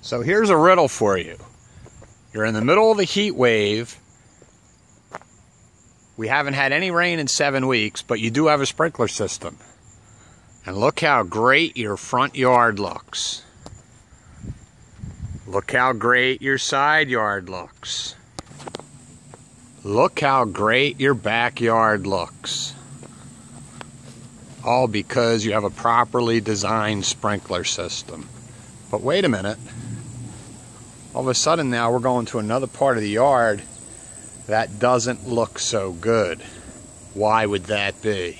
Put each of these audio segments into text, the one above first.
So here's a riddle for you. You're in the middle of a heat wave. We haven't had any rain in 7 weeks, but you do have a sprinkler system. And look how great your front yard looks. Look how great your side yard looks. Look how great your backyard looks. All because you have a properly designed sprinkler system. But wait a minute. All of a sudden now we're going to another part of the yard that doesn't look so good. Why would that be?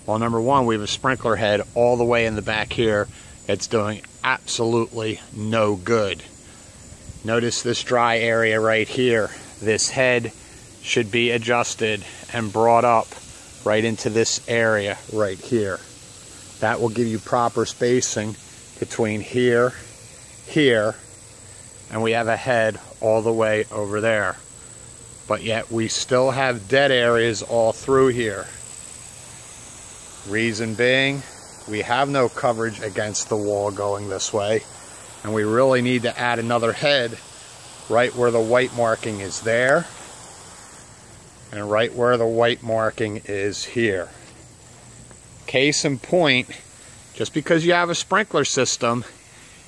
Well, number one, we have a sprinkler head all the way in the back here. It's doing absolutely no good. Notice this dry area right here. This head should be adjusted and brought up right into this area right here. That will give you proper spacing between here, and we have a head all the way over there. But yet we still have dead areas all through here. Reason being, we have no coverage against the wall going this way, and we really need to add another head right where the white marking is there, and right where the white marking is here. Case in point, just because you have a sprinkler system,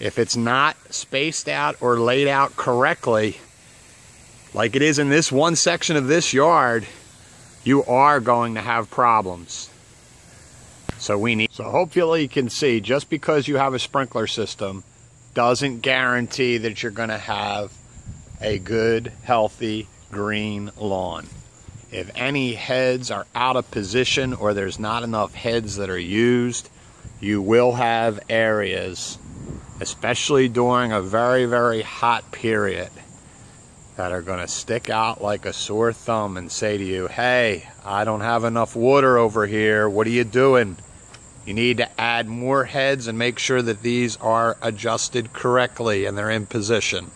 if it's not spaced out or laid out correctly, like it is in this one section of this yard, you are going to have problems. So hopefully you can see, just because you have a sprinkler system doesn't guarantee that you're going to have a good, healthy, green lawn. If any heads are out of position or there's not enough heads that are used, you will have areas, especially during a very, very hot period, that are going to stick out like a sore thumb and say to you, hey, I don't have enough water over here. What are you doing? You need to add more heads and make sure that these are adjusted correctly and they're in position.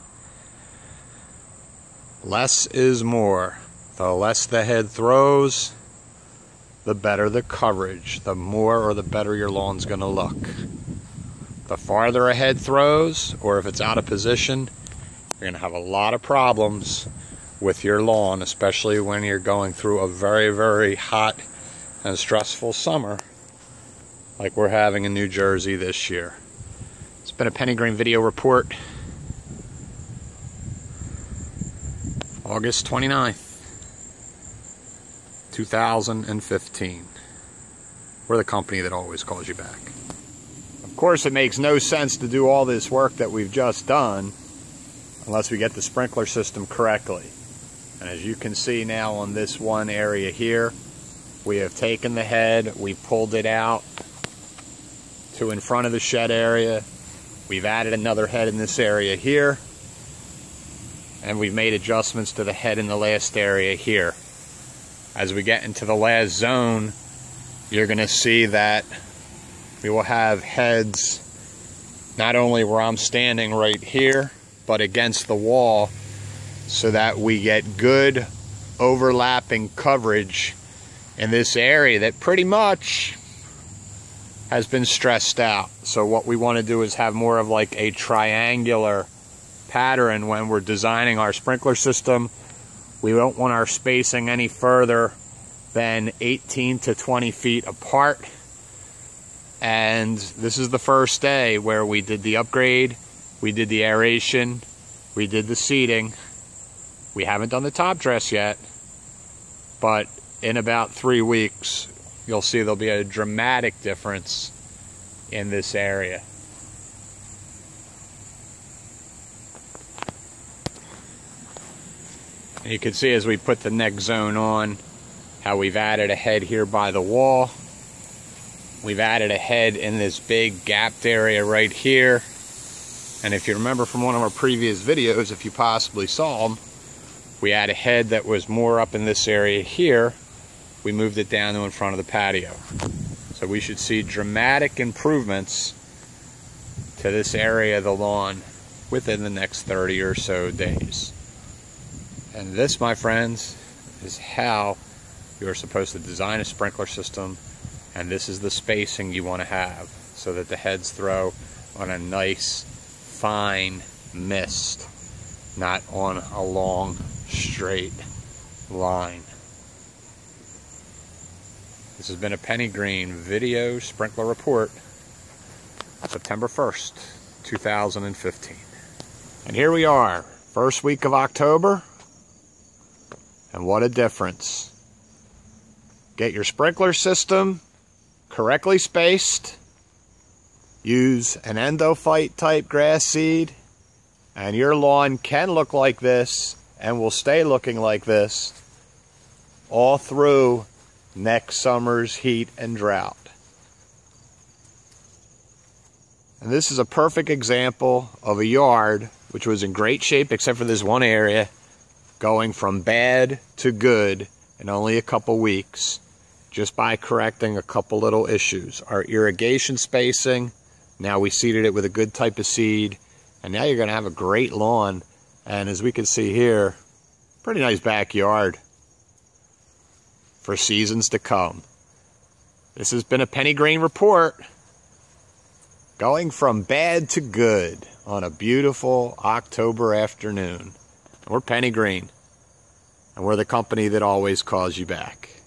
Less is more. The less the head throws, the better the coverage. The more or the better your lawn's going to look. The farther a head throws, or if it's out of position, you're going to have a lot of problems with your lawn, especially when you're going through a very, very hot and stressful summer like we're having in New Jersey this year. It's been a PennyGreen video report. August 29th, 2015. We're the company that always calls you back. Of course, it makes no sense to do all this work that we've just done unless we get the sprinkler system correctly. And as you can see now on this one area here, we have taken the head, we pulled it out to in front of the shed area. We've added another head in this area here, and we've made adjustments to the head in the last area here. As we get into the last zone, you're going to see that we will have heads not only where I'm standing right here, but against the wall, so that we get good overlapping coverage in this area that pretty much has been stressed out. So what we want to do is have more of like a triangular pattern when we're designing our sprinkler system. We don't want our spacing any further than 18 to 20 feet apart. And this is the first day where we did the upgrade, we did the aeration, we did the seeding. We haven't done the top dress yet, but in about 3 weeks, you'll see there'll be a dramatic difference in this area. And you can see as we put the next zone on, how we've added a head here by the wall. We've added a head in this big gapped area right here. And if you remember from one of our previous videos, if you possibly saw them, we had a head that was more up in this area here. We moved it down to in front of the patio. So we should see dramatic improvements to this area of the lawn within the next 30 or so days. And this, my friends, is how you're supposed to design a sprinkler system, and this is the spacing you want to have so that the heads throw on a nice, fine mist, not on a long straight line. This has been a PennyGreen video sprinkler report, September 1st, 2015. And here we are, first week of October, and what a difference. Get your sprinkler system correctly spaced, use an endophyte type grass seed, and your lawn can look like this and will stay looking like this all through next summer's heat and drought. And this is a perfect example of a yard which was in great shape except for this one area, going from bad to good in only a couple weeks just by correcting a couple little issues. Our irrigation spacing, now we seeded it with a good type of seed, and now you're going to have a great lawn, and as we can see here, pretty nice backyard for seasons to come. This has been a PennyGreen report, going from bad to good on a beautiful October afternoon. We're PennyGreen, and we're the company that always calls you back.